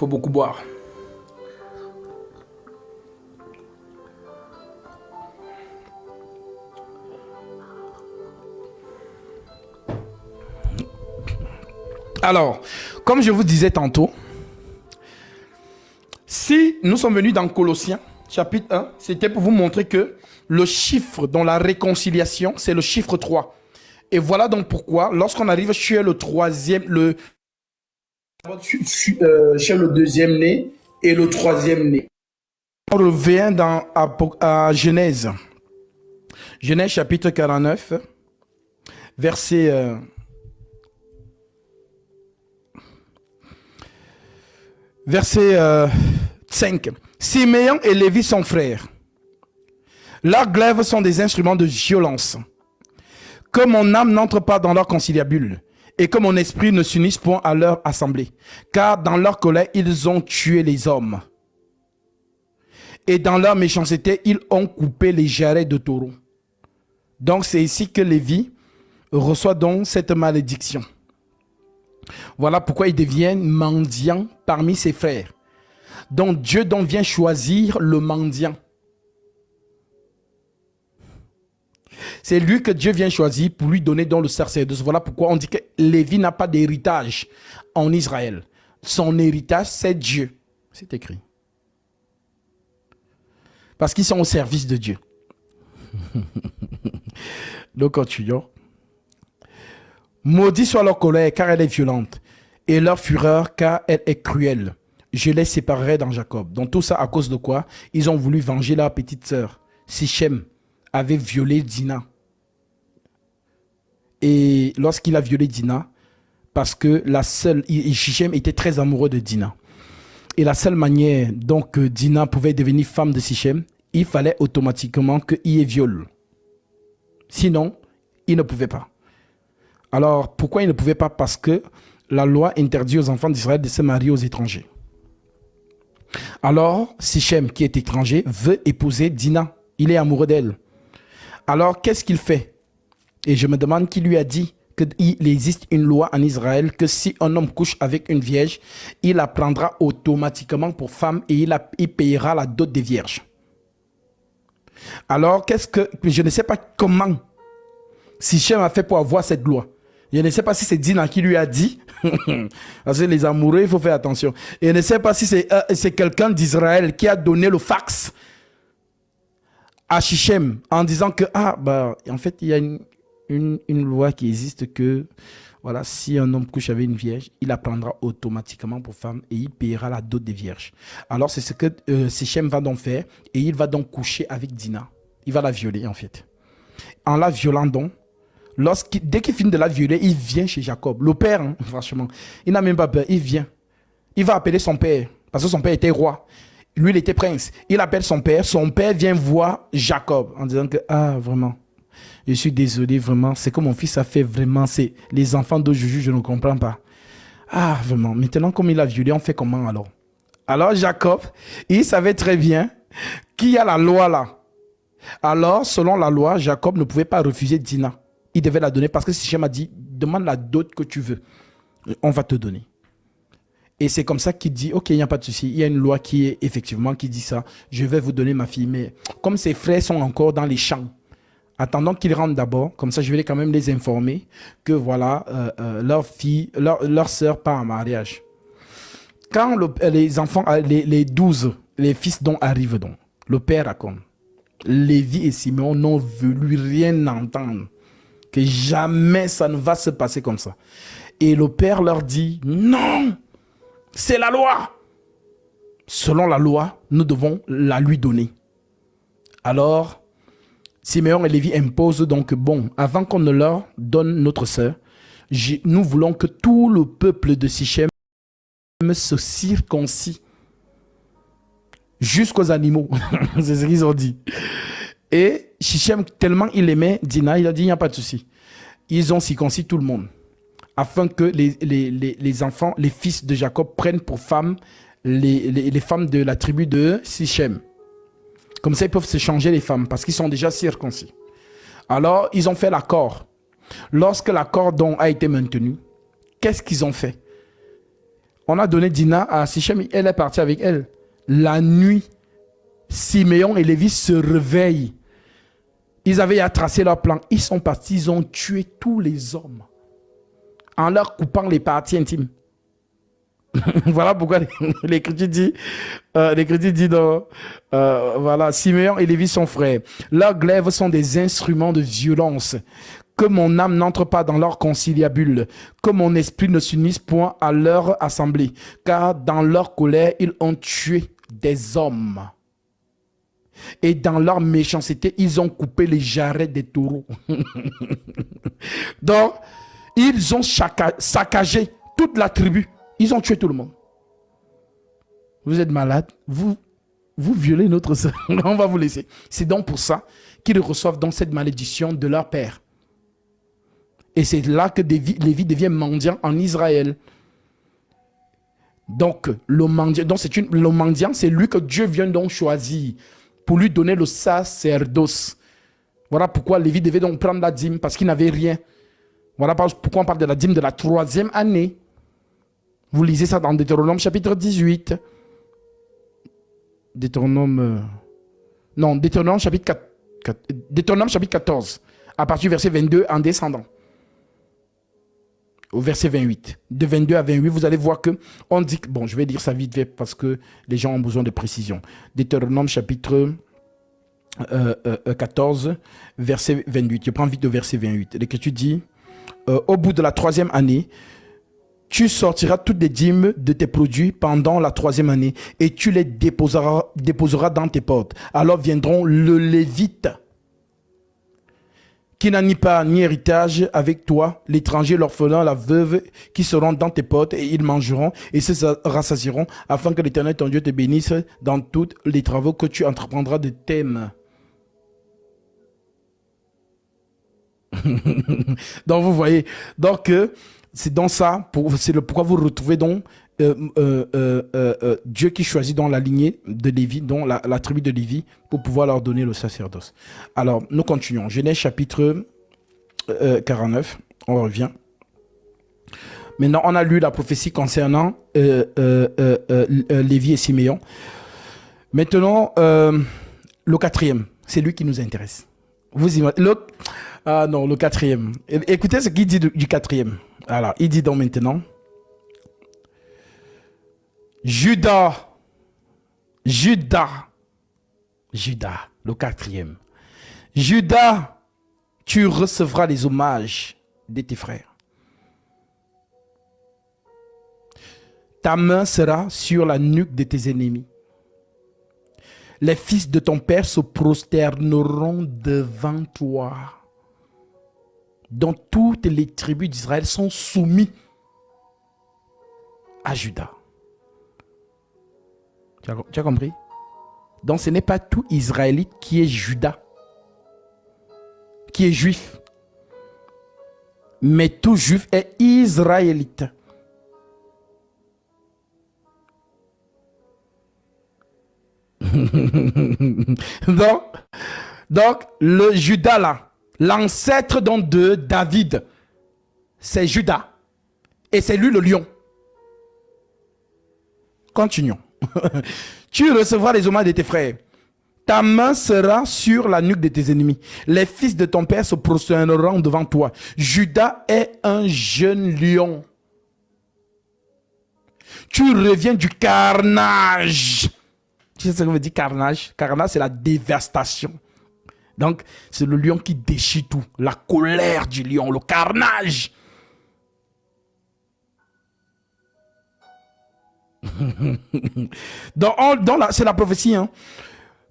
faut beaucoup boire. Alors, comme je vous disais tantôt, si nous sommes venus dans Colossiens, chapitre 1, c'était pour vous montrer que le chiffre dans la réconciliation, c'est le chiffre 3. Et voilà donc pourquoi, lorsqu'on arrive chez le troisième, chez le deuxième né et le troisième né, on revient à Genèse. Genèse chapitre 49, verset 5. Siméon et Lévi sont frères. Leurs glaives sont des instruments de violence. Que mon âme n'entre pas dans leur conciliabule et que mon esprit ne s'unisse point à leur assemblée. Car dans leur colère, ils ont tué les hommes. Et dans leur méchanceté, ils ont coupé les jarrets de taureaux. Donc c'est ici que Lévi reçoit donc cette malédiction. Voilà pourquoi il devient mendiant parmi ses frères. Donc Dieu donc vient choisir le mendiant. C'est lui que Dieu vient choisir pour lui donner dans le sacerdoce. Voilà pourquoi on dit que Lévi n'a pas d'héritage en Israël. Son héritage, c'est Dieu. C'est écrit. Parce qu'ils sont au service de Dieu. Donc continuons. Maudit soit leur colère, car elle est violente, et leur fureur, car elle est cruelle. Je les séparerai dans Jacob. Donc tout ça à cause de quoi? Ils ont voulu venger leur petite sœur. Sichem avait violé Dina. Et lorsqu'il a violé Dina, parce que Sichem était très amoureux de Dina. Et la seule manière donc que Dina pouvait devenir femme de Sichem, il fallait automatiquement qu'il y ait viol. Sinon, il ne pouvait pas. Alors, pourquoi il ne pouvait pas? Parce que la loi interdit aux enfants d'Israël de se marier aux étrangers. Alors, Sichem, qui est étranger, veut épouser Dina. Il est amoureux d'elle. Alors, qu'est-ce qu'il fait? Et je me demande qui lui a dit qu'il existe une loi en Israël que si un homme couche avec une vierge, il la prendra automatiquement pour femme et il payera la dot des vierges. Alors, je ne sais pas comment Sichem a fait pour avoir cette loi. Je ne sais pas si c'est Dina qui lui a dit. Parce que les amoureux, il faut faire attention. Et je ne sais pas si c'est quelqu'un d'Israël qui a donné le fax à Sichem en disant que, en fait, il y a une loi qui existe que, voilà, si un homme couche avec une vierge, il la prendra automatiquement pour femme et il paiera la dot des vierges. Alors, c'est ce que Sichem va donc faire et il va donc coucher avec Dina. Il va la violer, en fait. En la violant donc, dès qu'il finit de la violer, il vient chez Jacob. Le père, hein, franchement, il n'a même pas peur, il vient. Il va appeler son père, parce que son père était roi. Lui, il était prince. Il appelle son père vient voir Jacob en disant que, vraiment, je suis désolé, vraiment, c'est que mon fils a fait vraiment, c'est les enfants d'aujourd'hui, je ne comprends pas. Vraiment, maintenant, comme il a violé, on fait comment alors? Alors, Jacob, il savait très bien qu'il y a la loi là. Alors, selon la loi, Jacob ne pouvait pas refuser Dina. Il devait la donner parce que Sichem a dit, demande la dot que tu veux. On va te donner. Et c'est comme ça qu'il dit, ok, il n'y a pas de souci. Il y a une loi qui est effectivement qui dit ça. Je vais vous donner ma fille. Mais comme ses frères sont encore dans les champs, attendons qu'ils rentrent d'abord. Comme ça, je vais quand même les informer que voilà, leur fille, leur sœur part en mariage. Quand les enfants, les 12, les fils dont arrivent donc, le père raconte. Lévi et Siméon n'ont voulu rien entendre. Que jamais ça ne va se passer comme ça. Et le père leur dit, non, c'est la loi. Selon la loi, nous devons la lui donner. Alors, Siméon et Lévi imposent donc, bon, avant qu'on ne leur donne notre sœur, nous voulons que tout le peuple de Sichem se circoncis jusqu'aux animaux. C'est ce qu'ils ont dit. Et Sichem, tellement il aimait Dina, il a dit, il n'y a pas de souci. Ils ont circoncis tout le monde. Afin que les enfants, les fils de Jacob prennent pour femmes les femmes de la tribu de Sichem. Comme ça, ils peuvent se changer les femmes parce qu'ils sont déjà circoncis. Alors, ils ont fait l'accord. Lorsque l'accord donc a été maintenu, qu'est-ce qu'ils ont fait? On a donné Dina à Sichem, elle est partie avec elle. La nuit, Siméon et Lévi se réveillent. Ils avaient à tracer leur plan. Ils sont partis, ils ont tué tous les hommes en leur coupant les parties intimes. Voilà pourquoi l'Écriture dit dans, voilà, Siméon et Lévi sont frères. Leurs glaives sont des instruments de violence. Que mon âme n'entre pas dans leur conciliabule, que mon esprit ne s'unisse point à leur assemblée, car dans leur colère, ils ont tué des hommes. Et dans leur méchanceté, ils ont coupé les jarrets des taureaux. Donc, ils ont saccagé toute la tribu. Ils ont tué tout le monde. Vous êtes malade, vous violez notre sang. On va vous laisser. C'est donc pour ça qu'ils reçoivent donc cette malédiction de leur père. Et c'est là que Lévi devient mendiant en Israël. Donc, le mendiant, c'est lui que Dieu vient donc choisir pour lui donner le sacerdoce. Voilà pourquoi Lévi devait donc prendre la dîme, parce qu'il n'avait rien. Voilà pourquoi on parle de la dîme de la 3e année. Vous lisez ça dans Deutéronome chapitre 18. Deutéronome chapitre 14, à partir du verset 22 en descendant. Au verset 28. De 22 à 28, vous allez voir que on dit, bon, je vais dire ça vite fait parce que les gens ont besoin de précision. Deutéronome chapitre 14, verset 28. Je prends vite le verset 28. L'Écriture dit, au bout de la 3e année, tu sortiras toutes les dîmes de tes produits pendant la 3e année et tu les déposeras dans tes portes. Alors viendront le Lévite, qui n'a ni part ni héritage avec toi, l'étranger, l'orphelin, la veuve, qui seront dans tes portes, et ils mangeront et se rassasieront, afin que l'Éternel ton Dieu te bénisse dans tous les travaux que tu entreprendras de tes mains. Donc vous voyez, donc c'est dans ça, c'est pourquoi vous retrouvez donc Dieu qui choisit dans la lignée de Lévi, dont la tribu de Lévi, pour pouvoir leur donner le sacerdoce. Alors, nous continuons. Genèse chapitre 49, on revient. Maintenant, on a lu la prophétie concernant Lévi et Siméon. Maintenant, le 4e, c'est lui qui nous intéresse. Vous imaginez le 4e. Écoutez ce qu'il dit du 4e. Alors, il dit donc maintenant, Judas, le 4e. Judas, tu recevras les hommages de tes frères. Ta main sera sur la nuque de tes ennemis. Les fils de ton père se prosterneront devant toi. Dont toutes les tribus d'Israël sont soumises à Judas. Tu as compris? Donc ce n'est pas tout Israélite qui est Judas, qui est juif. Mais tout juif est israélite. donc le Judas là, l'ancêtre de David, c'est Judas. Et c'est lui le lion. Continuons. Tu recevras les hommages de tes frères. Ta main sera sur la nuque de tes ennemis. Les fils de ton père se prosterneront devant toi. Judas est un jeune lion. Tu reviens du carnage. Tu sais ce que veut dire carnage? Carnage, c'est la dévastation. Donc, c'est le lion qui déchire tout. La colère du lion, le carnage. C'est la prophétie. Hein.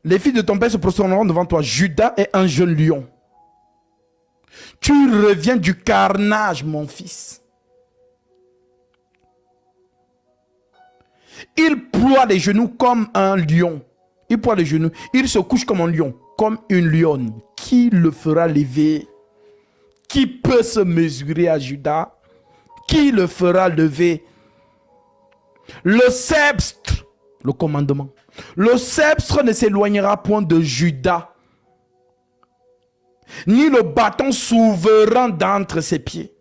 Les fils de ton père se prosterneront devant toi. Judas est un jeune lion. Tu reviens du carnage, mon fils. Il ploie les genoux comme un lion. Il ploie les genoux. Il se couche comme un lion, comme une lionne. Qui le fera lever? Qui peut se mesurer à Judas? Qui le fera lever? Le sceptre, le commandement. Le sceptre ne s'éloignera point de Judas, ni le bâton souverain d'entre ses pieds.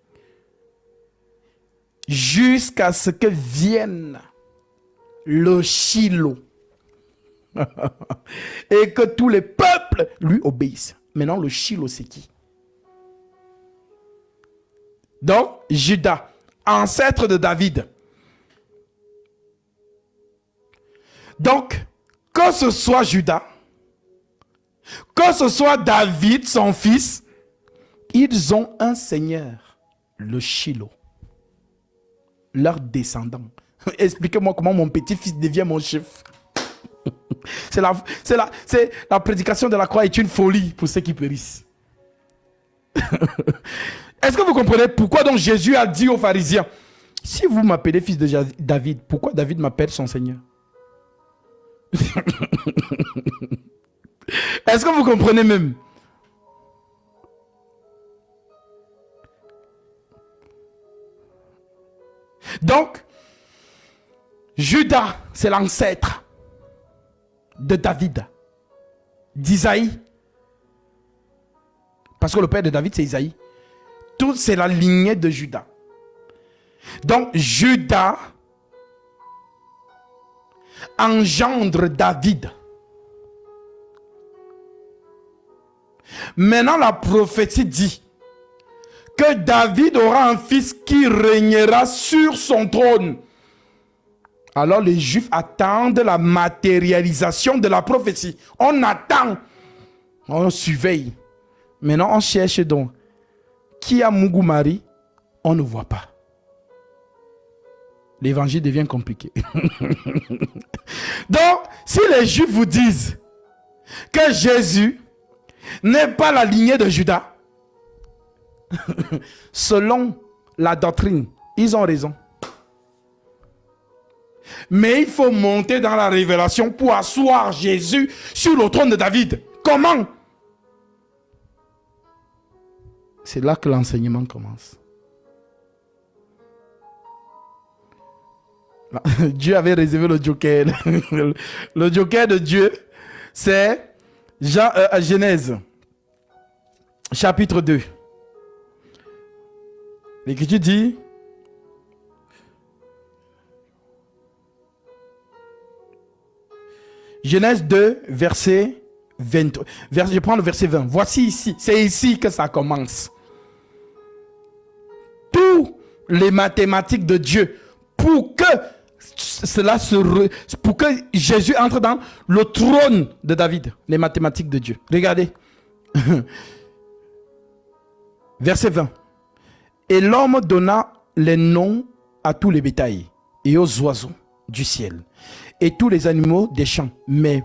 jusqu'à ce que vienne le Shiloh et que tous les peuples lui obéissent. Maintenant, le Shiloh, c'est qui? Donc, Juda, ancêtre de David. Donc, que ce soit Juda, que ce soit David, son fils, ils ont un seigneur, le Shiloh, leur descendant. Expliquez-moi comment mon petit-fils devient mon chef. C'est la prédication de la croix est une folie pour ceux qui périssent. Est-ce que vous comprenez pourquoi donc Jésus a dit aux pharisiens, si vous m'appelez fils de David, pourquoi David m'appelle son Seigneur? Est-ce que vous comprenez même? Donc, Juda, c'est l'ancêtre de David, d'Isaïe. Parce que le père de David, c'est Isaïe. Tout, c'est la lignée de Juda. Donc, Juda engendre David. Maintenant, la prophétie dit que David aura un fils qui régnera sur son trône. Alors, les Juifs attendent la matérialisation de la prophétie. On attend. On surveille. Maintenant, on cherche donc. Qui a Mougou Marie? On ne voit pas. L'évangile devient compliqué. Donc, si les Juifs vous disent que Jésus n'est pas la lignée de Judas, selon la doctrine, ils ont raison. Mais il faut monter dans la révélation pour asseoir Jésus sur le trône de David. Comment? C'est là que l'enseignement commence. Dieu avait réservé le joker. Le joker de Dieu, c'est Genèse, chapitre 2. L'Écriture dit, Genèse 2, verset 20. Je prends le verset 20. Voici ici, c'est ici que ça commence. Tous les mathématiques de Dieu, pour que pour que Jésus entre dans le trône de David, les mathématiques de Dieu. Regardez. Verset 20. Et l'homme donna les noms à tous les bétails et aux oiseaux du ciel et tous les animaux des champs. Mais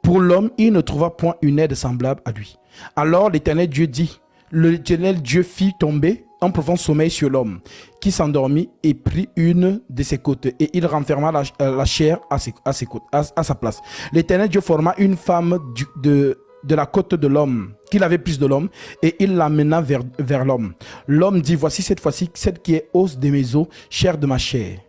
pour l'homme, il ne trouva point une aide semblable à lui. Alors l'Éternel Dieu dit, l'Éternel Dieu fit tomber un profond sommeil sur l'homme, qui s'endormit et prit une de ses côtes, et il renferma la chair à sa place. L'Éternel Dieu forma une femme de la côte de l'homme, qu'il avait prise de l'homme, et il l'amena vers l'homme. L'homme dit, voici cette fois-ci, celle qui est os de mes os, chair de ma chair.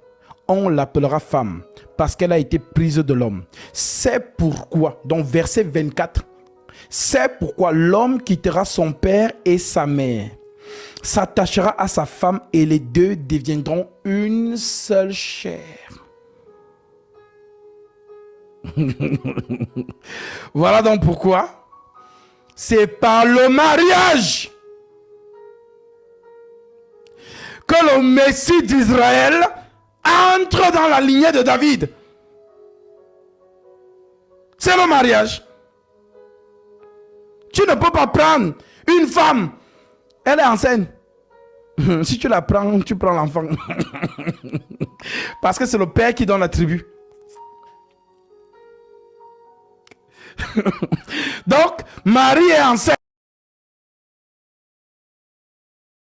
On l'appellera femme, parce qu'elle a été prise de l'homme. C'est pourquoi, donc verset 24, c'est pourquoi l'homme quittera son père et sa mère, s'attachera à sa femme, et les deux deviendront une seule chair. Voilà donc pourquoi c'est par le mariage que le Messie d'Israël entre dans la lignée de David. C'est le mariage. Tu ne peux pas prendre une femme, elle est enceinte. Si tu la prends, tu prends l'enfant. Parce que c'est le père qui donne la tribu. Donc, Marie est enceinte.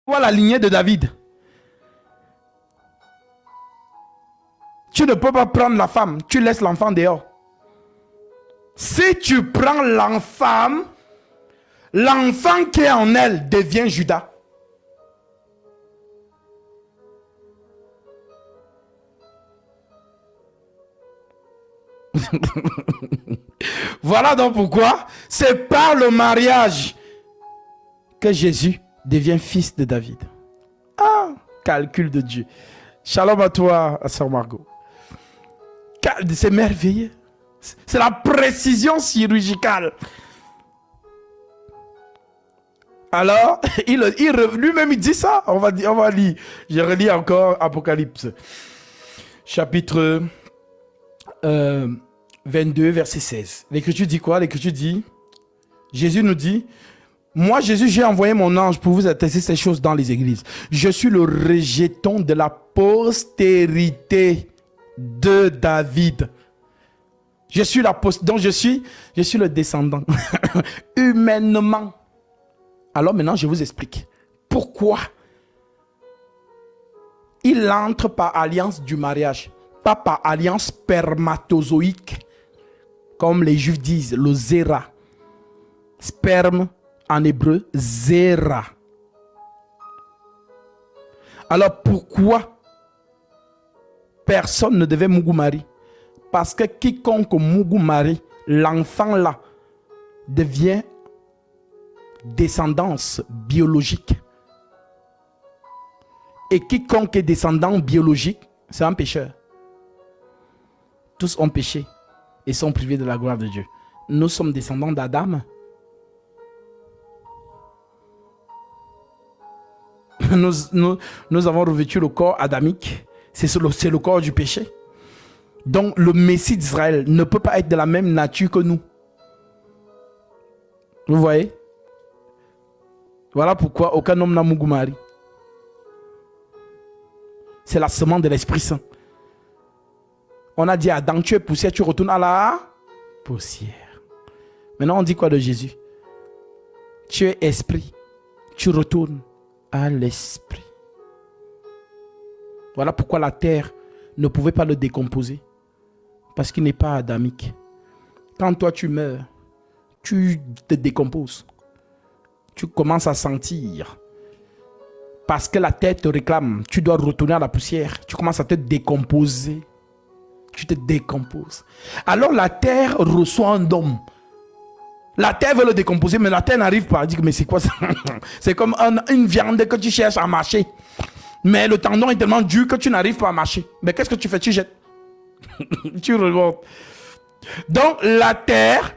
Voilà la lignée de David. Tu ne peux pas prendre la femme, tu laisses l'enfant dehors. Si tu prends l'enfant qui est en elle devient Judas. Voilà donc pourquoi c'est par le mariage que Jésus devient fils de David. Ah, calcul de Dieu. Shalom à toi, sœur Margot. C'est merveilleux. C'est la précision chirurgicale. Alors, lui-même il dit ça. On va lire. Je relis encore Apocalypse. Chapitre 22, verset 16. L'Écriture dit quoi? L'Écriture dit, Jésus nous dit, moi Jésus, j'ai envoyé mon ange pour vous attester ces choses dans les églises. Je suis le rejeton de la postérité de David. Donc je suis le descendant. Humainement. Alors maintenant, je vous explique. Pourquoi il entre par alliance du mariage, pas par alliance spermatozoïque, comme les Juifs disent, le zéra. Sperme en hébreu, zéra. Alors pourquoi personne ne devait Mougou Marie? Parce que quiconque Mougou Marie, l'enfant là, devient descendance biologique. Et quiconque est descendant biologique, c'est un pécheur. Tous ont péché et sont privés de la gloire de Dieu. Nous sommes descendants d'Adam. Nous avons revêtu le corps adamique. C'est le corps du péché. Donc le Messie d'Israël ne peut pas être de la même nature que nous. Vous voyez? Voilà pourquoi aucun homme n'a Mougou Marie. C'est la semence de l'Esprit Saint. On a dit à Adam, tu es poussière, tu retournes à la poussière. Maintenant on dit quoi de Jésus? Tu es esprit, tu retournes à l'esprit. Voilà pourquoi la terre ne pouvait pas le décomposer. Parce qu'il n'est pas adamique. Quand toi tu meurs, tu te décomposes. Tu commences à sentir. Parce que la terre te réclame. Tu dois retourner à la poussière. Tu commences à te décomposer. Tu te décomposes. Alors la terre reçoit un homme. La terre veut le décomposer, mais la terre n'arrive pas à dire, mais c'est quoi ça? C'est comme une viande que tu cherches à mâcher. Mais le tendon est tellement dur que tu n'arrives pas à mâcher. Mais qu'est-ce que tu fais? Tu jettes. Tu regardes. Donc la terre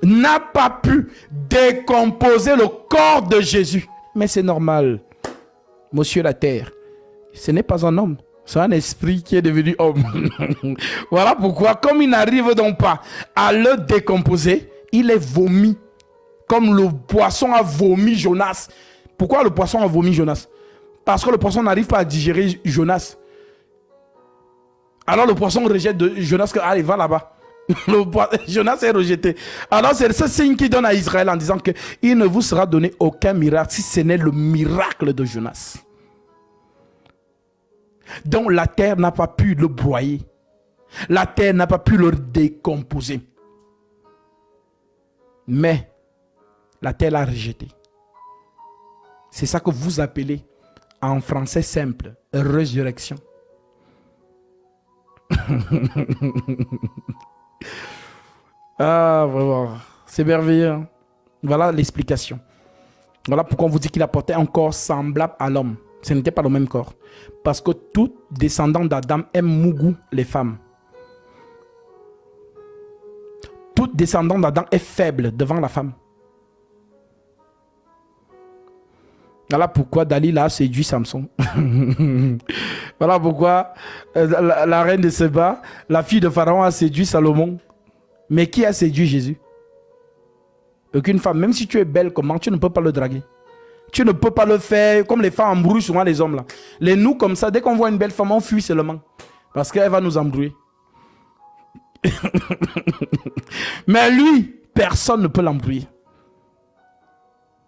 n'a pas pu décomposer le corps de Jésus. Mais c'est normal. Monsieur la terre, ce n'est pas un homme. C'est un esprit qui est devenu homme. Voilà pourquoi, comme il n'arrive donc pas à le décomposer, il est vomi. Comme le poisson a vomi Jonas. Pourquoi le poisson a vomi Jonas? Parce que le poisson n'arrive pas à digérer Jonas. Alors le poisson rejette Jonas que allez, va là-bas. Jonas est rejeté. Alors c'est ce signe qu'il donne à Israël en disant que il ne vous sera donné aucun miracle si ce n'est le miracle de Jonas. Donc la terre n'a pas pu le broyer. La terre n'a pas pu le décomposer. Mais la terre l'a rejeté. C'est ça que vous appelez en français simple résurrection. Ah, vraiment. C'est merveilleux. Hein? Voilà l'explication. Voilà pourquoi on vous dit qu'il apportait un corps semblable à l'homme. Ce n'était pas le même corps. Parce que tout descendant d'Adam aime Mougou les femmes. Tout descendant d'Adam est faible devant la femme. Voilà pourquoi Dalila a séduit Samson. Voilà pourquoi la reine de Séba, la fille de Pharaon, a séduit Salomon. Mais qui a séduit Jésus? Aucune femme. Même si tu es belle, comment tu ne peux pas le draguer? Tu ne peux pas le faire comme les femmes embrouillent souvent les hommes là. Les nous comme ça, dès qu'on voit une belle femme, on fuit seulement. Parce qu'elle va nous embrouiller. Mais lui, personne ne peut l'embrouiller.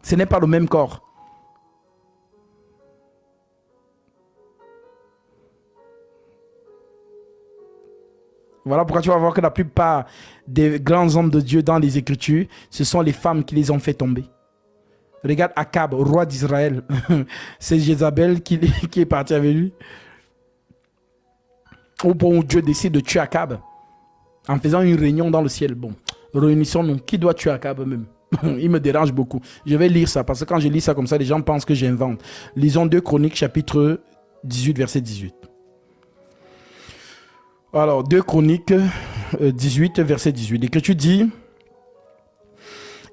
Ce n'est pas le même corps. Voilà pourquoi tu vas voir que la plupart des grands hommes de Dieu dans les Écritures, ce sont les femmes qui les ont fait tomber. Regarde Akab, roi d'Israël. C'est Jézabel qui est partie avec lui. Au point où Dieu décide de tuer Akab. En faisant une réunion dans le ciel. Bon, réunissons-nous. Qui doit tuer Akab même? Il me dérange beaucoup. Je vais lire ça parce que quand je lis ça comme ça, les gens pensent que j'invente. Lisons 2 Chroniques chapitre 18, verset 18. Alors, 2 Chroniques 18, verset 18. L'Écriture dit...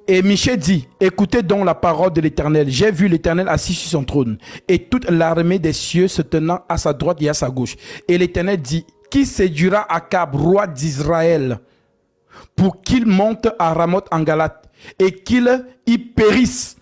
Et Michée dit, écoutez donc la parole de l'Éternel. J'ai vu l'Éternel assis sur son trône et toute l'armée des cieux se tenant à sa droite et à sa gauche. Et l'Éternel dit, qui séduira Akab, roi d'Israël, pour qu'il monte à Ramoth en Galate et qu'il y périsse?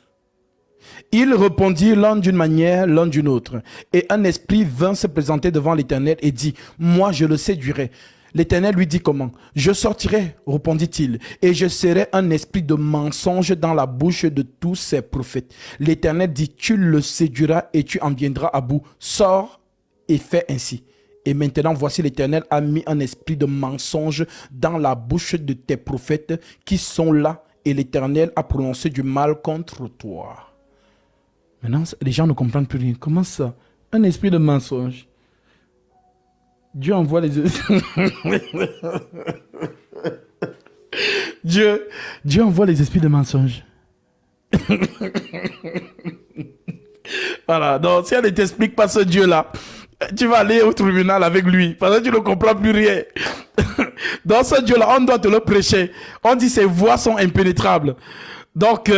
Ils répondirent l'un d'une manière, l'un d'une autre. Et un esprit vint se présenter devant l'Éternel et dit, moi je le séduirai. L'Éternel lui dit comment? Je sortirai, répondit-il, et je serai un esprit de mensonge dans la bouche de tous ses prophètes. L'Éternel dit, tu le séduiras et tu en viendras à bout. Sors et fais ainsi. Et maintenant, voici l'Éternel a mis un esprit de mensonge dans la bouche de tes prophètes qui sont là, et l'Éternel a prononcé du mal contre toi. Maintenant, les gens ne comprennent plus rien. Comment ça? Un esprit de mensonge. Dieu envoie les... Dieu envoie les esprits de mensonge. Voilà, donc si elle ne t'explique pas ce Dieu-là, tu vas aller au tribunal avec lui, parce que tu ne comprends plus rien. Dans ce Dieu-là, on doit te le prêcher. On dit ses voies sont impénétrables. Donc,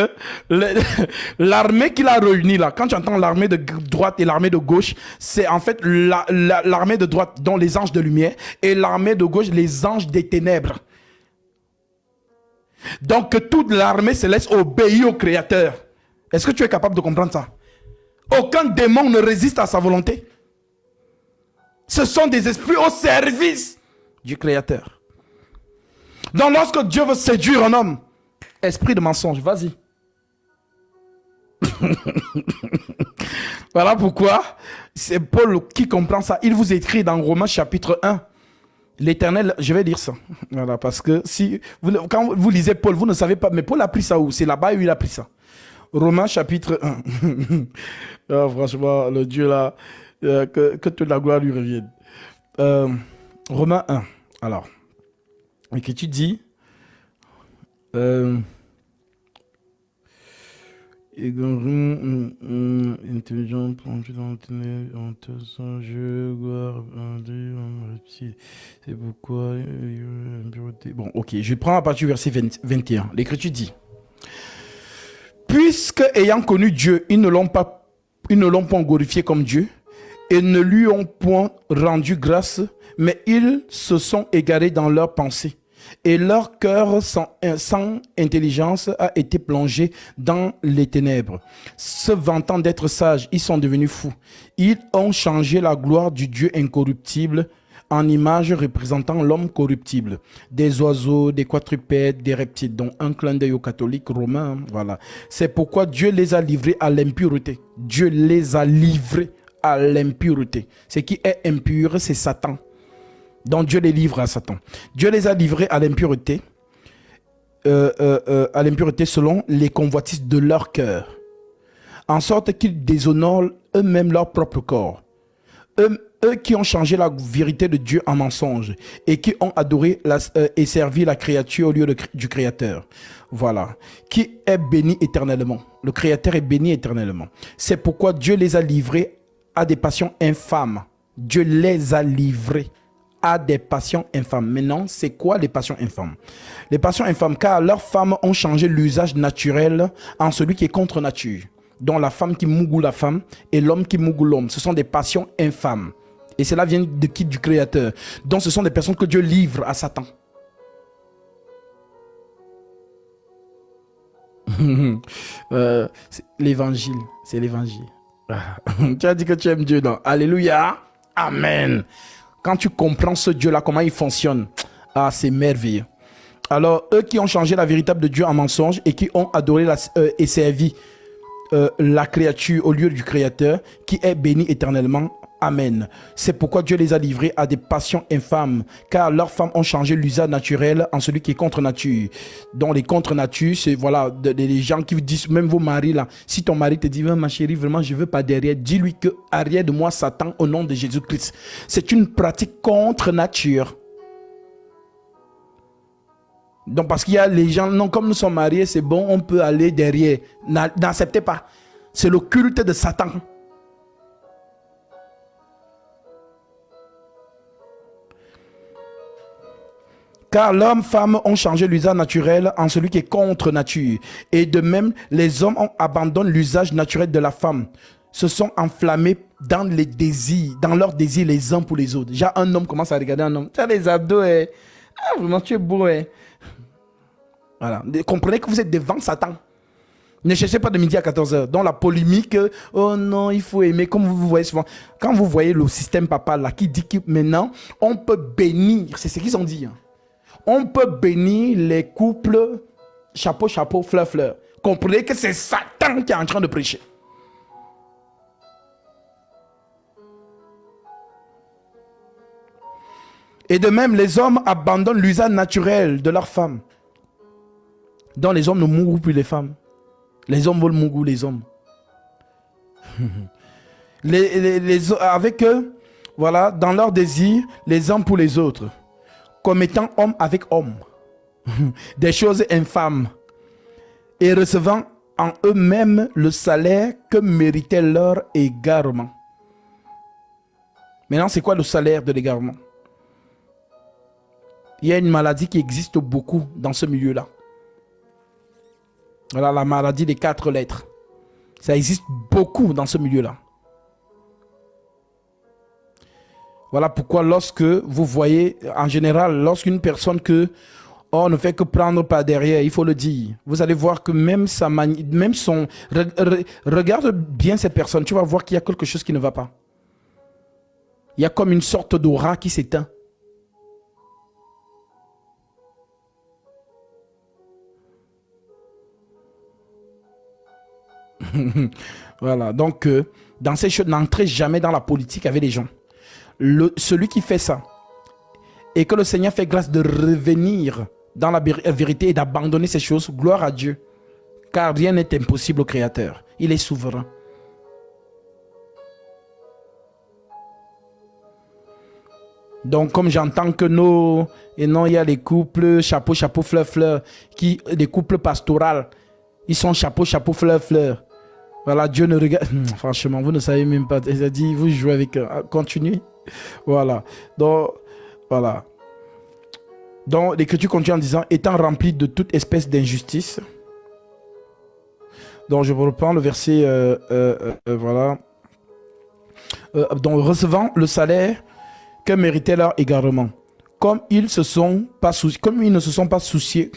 l'armée qu'il a réunie là, quand tu entends l'armée de droite et l'armée de gauche, c'est en fait l'armée de droite, dont les anges de lumière, et l'armée de gauche, les anges des ténèbres. Donc, toute l'armée se laisse obéir au Créateur. Est-ce que tu es capable de comprendre ça? Aucun démon ne résiste à sa volonté. Ce sont des esprits au service du Créateur. Donc, lorsque Dieu veut séduire un homme, esprit de mensonge, vas-y. Voilà pourquoi c'est Paul qui comprend ça. Il vous écrit dans Romains chapitre 1. L'Éternel, je vais dire ça. Voilà, parce que si vous, quand vous lisez Paul, vous ne savez pas, mais Paul a pris ça où? C'est là-bas où il a pris ça. Romains chapitre 1. Ah, franchement, le Dieu là, que toute la gloire lui revienne. Romains 1. Alors, l'Écriture dit... intelligent plongé dans le ténèbre, en jeu, gloire, c'est pourquoi impureté. Bon, ok, je prends à partir du verset 21. L'Écriture dit, puisque ayant connu Dieu, ils ne l'ont pas glorifié comme Dieu et ne lui ont point rendu grâce, mais ils se sont égarés dans leurs pensées. Et leur cœur sans intelligence a été plongé dans les ténèbres. Se vantant d'être sages, ils sont devenus fous. Ils ont changé la gloire du Dieu incorruptible en image représentant l'homme corruptible. Des oiseaux, des quadrupèdes, des reptiles, dont un clin d'œil aux catholiques romains. Voilà. C'est pourquoi Dieu les a livrés à l'impureté. Dieu les a livrés à l'impureté. Ce qui est impur, c'est Satan. Donc Dieu les livre à Satan. Dieu les a livrés à l'impureté selon les convoitises de leur cœur, en sorte qu'ils déshonorent eux-mêmes leur propre corps. Eux qui ont changé la vérité de Dieu en mensonge et qui ont adoré et servi la créature au lieu du Créateur. Voilà. Qui est béni éternellement. Le Créateur est béni éternellement. C'est pourquoi Dieu les a livrés à des passions infâmes. Dieu les a livrés à des passions infâmes. Maintenant, c'est quoi les passions infâmes? Les passions infâmes, car leurs femmes ont changé l'usage naturel en celui qui est contre nature. Donc la femme qui mougoule la femme et l'homme qui mougoule l'homme. Ce sont des passions infâmes. Et cela vient de qui? Du Créateur. Donc ce sont des personnes que Dieu livre à Satan. L'évangile. C'est l'évangile. Tu as dit que tu aimes Dieu, non? Alléluia. Amen. Quand tu comprends ce Dieu-là, comment il fonctionne, ah, c'est merveilleux. Alors, eux qui ont changé la véritable de Dieu en mensonge et qui ont adoré et servi la créature au lieu du Créateur, qui est béni éternellement. Amen. C'est pourquoi Dieu les a livrés à des passions infâmes, car leurs femmes ont changé l'usage naturel en celui qui est contre nature. Donc les contre nature, c'est voilà, des gens qui vous disent, même vos maris là, si ton mari te dit, ma chérie, vraiment je veux pas derrière, dis-lui que arrière de moi Satan au nom de Jésus-Christ. C'est une pratique contre nature. Donc parce qu'il y a les gens, non, comme nous sommes mariés, c'est bon, on peut aller derrière. N'acceptez pas. C'est le culte de Satan. Car l'homme, femme ont changé l'usage naturel en celui qui est contre nature. Et de même, les hommes ont abandonné l'usage naturel de la femme. Se sont enflammés dans les désirs, dans leurs désirs les uns pour les autres. Déjà, un homme commence à regarder un homme. Tu as les abdos, ah, vraiment, tu es beau, Voilà. Comprenez que vous êtes devant Satan. Ne cherchez pas de midi à 14h. Dans la polémique, oh non, il faut aimer, comme vous voyez souvent. Quand vous voyez le système papa là, qui dit que maintenant, on peut bénir, c'est ce qu'ils ont dit. Hein. On peut bénir les couples chapeau, chapeau, fleur, fleur. Comprenez que c'est Satan qui est en train de prêcher. Et de même, les hommes abandonnent l'usage naturel de leurs femmes. Donc les hommes ne mourent plus les femmes. Les hommes veulent mourir les hommes. Avec eux, voilà, dans leur désir, les uns pour les autres. Comme étant homme avec homme. Des choses infâmes. Et recevant en eux-mêmes le salaire que méritait leur égarement. Maintenant, c'est quoi le salaire de l'égarement? Il y a une maladie qui existe beaucoup dans ce milieu-là. Voilà, la maladie des 4 lettres. Ça existe beaucoup dans ce milieu-là. Voilà pourquoi lorsque vous voyez, en général, lorsqu'une personne on ne fait que prendre par derrière, il faut le dire. Vous allez voir que même son... Regarde bien ces personnes, tu vas voir qu'il y a quelque chose qui ne va pas. Il y a comme une sorte d'aura qui s'éteint. Voilà, donc dans ces choses, n'entrez jamais dans la politique avec les gens. Celui qui fait ça et que le Seigneur fait grâce de revenir dans la vérité et d'abandonner ces choses, gloire à Dieu, car rien n'est impossible au Créateur. Il est souverain. Donc comme j'entends que il y a les couples chapeau, chapeau, fleur, fleur, des couples pastoraux, ils sont chapeau, chapeau, fleur, fleur. Voilà, Dieu ne regarde... Franchement, vous ne savez même pas. Il a dit, vous jouez avec... Continuez. Voilà. Donc, voilà. Donc, l'Écriture continue en disant, étant rempli de toute espèce d'injustice. Donc, je reprends le verset... voilà. Donc, recevant le salaire que méritait leur égarement. Comme ils ne se sont pas souciés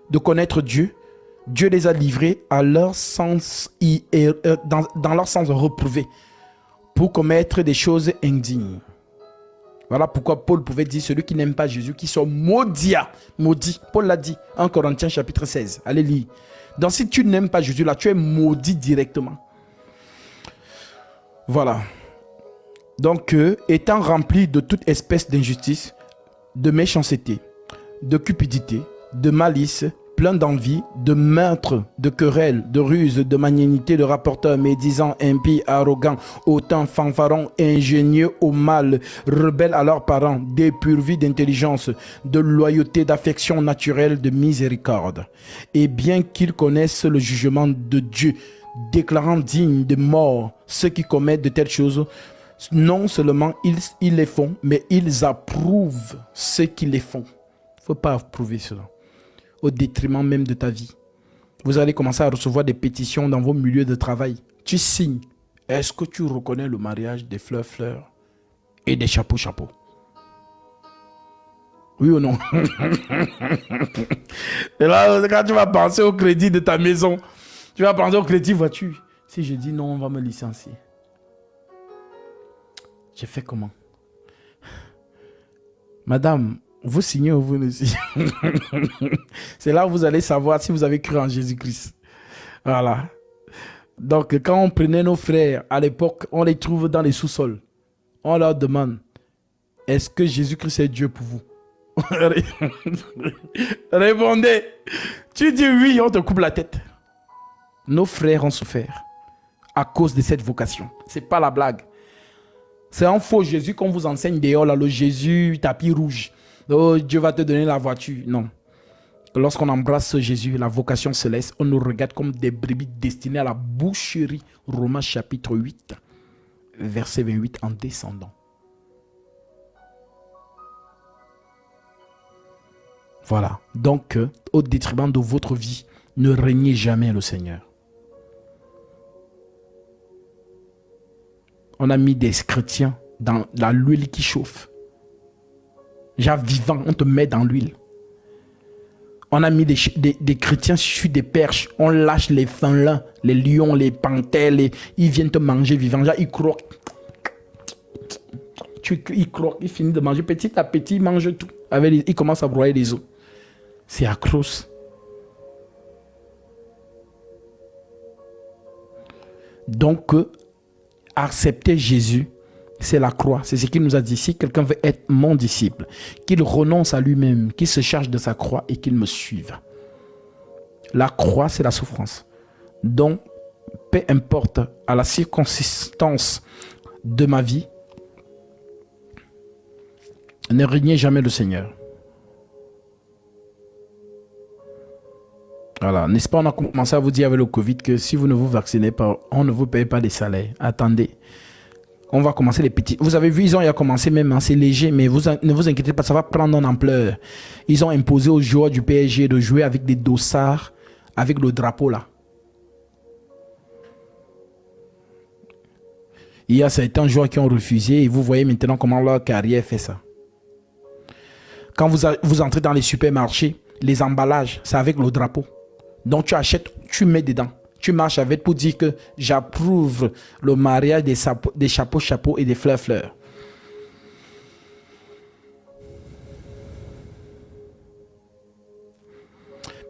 de connaître Dieu, Dieu les a livrés à leur sens, dans leur sens reprouvé pour commettre des choses indignes. Voilà pourquoi Paul pouvait dire celui qui n'aime pas Jésus, qui soit maudit. Paul l'a dit, 1 Corinthiens chapitre 16. Allez lire. Donc si tu n'aimes pas Jésus, là, tu es maudit directement. Voilà. Donc, étant rempli de toute espèce d'injustice, de méchanceté, de cupidité, de malice, plein d'envie, de meurtre, de querelles, de ruse, de magnanimité, de rapporteurs, médisants, impies, arrogants, hautains, fanfarons, ingénieux au mal, rebelles à leurs parents, dépourvus d'intelligence, de loyauté, d'affection naturelle, de miséricorde. Et bien qu'ils connaissent le jugement de Dieu, déclarant dignes de mort ceux qui commettent de telles choses, non seulement ils les font, mais ils approuvent ceux qui les font. Il ne faut pas approuver cela. Au détriment même de ta vie. Vous allez commencer à recevoir des pétitions dans vos milieux de travail. Tu signes. Est-ce que tu reconnais le mariage des fleurs et des chapeaux? Oui ou non? Et là, quand tu vas penser au crédit de ta maison, tu vas penser au crédit voiture. Si je dis non, on va me licencier. J'ai fait comment? Madame, vous signez ou vous ne signez? C'est là où vous allez savoir si vous avez cru en Jésus-Christ. Voilà. Donc, quand on prenait nos frères, à l'époque, on les trouve dans les sous-sols. On leur demande, est-ce que Jésus-Christ est Dieu pour vous? Répondez. Tu dis oui, on te coupe la tête. Nos frères ont souffert à cause de cette vocation. C'est pas la blague. C'est un faux Jésus qu'on vous enseigne dehors, là, le Jésus tapis rouge. Oh, Dieu va te donner la voiture. Non. Lorsqu'on embrasse ce Jésus, la vocation se laisse. On nous regarde comme des brebis destinées à la boucherie. Romains chapitre 8, verset 28 en descendant. Voilà. Donc, au détriment de votre vie, ne régnez jamais le Seigneur. On a mis des chrétiens dans l'huile qui chauffe. Genre vivant, on te met dans l'huile. On a mis des chrétiens sur des perches. On lâche les félins, les lions, les panthères. Ils viennent te manger vivant. Genre, ils croquent. Ils croquent, ils finissent de manger. Petit à petit, ils mangent tout. Ils commencent à broyer les os. C'est atroce. Donc, accepter Jésus, c'est la croix. C'est ce qu'il nous a dit. Si quelqu'un veut être mon disciple, qu'il renonce à lui-même, qu'il se charge de sa croix et qu'il me suive. La croix, c'est la souffrance. Donc, peu importe à la circonstance de ma vie, ne régnez jamais le Seigneur. Voilà, n'est-ce pas, on a commencé à vous dire avec le Covid que si vous ne vous vaccinez pas, on ne vous paye pas des salaires. Attendez, on va commencer les petits. Vous avez vu, ils ont commencé même, hein, c'est léger, mais ne vous inquiétez pas, ça va prendre en ampleur. Ils ont imposé aux joueurs du PSG de jouer avec des dossards, avec le drapeau là. Il y a certains joueurs qui ont refusé et vous voyez maintenant comment leur carrière fait ça. Quand vous entrez dans les supermarchés, les emballages, c'est avec le drapeau. Donc tu achètes, tu mets dedans. Tu marches avec pour dire que j'approuve le mariage des chapeaux et des fleurs.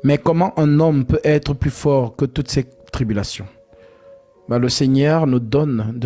Mais comment un homme peut être plus fort que toutes ces tribulations? Le Seigneur nous donne de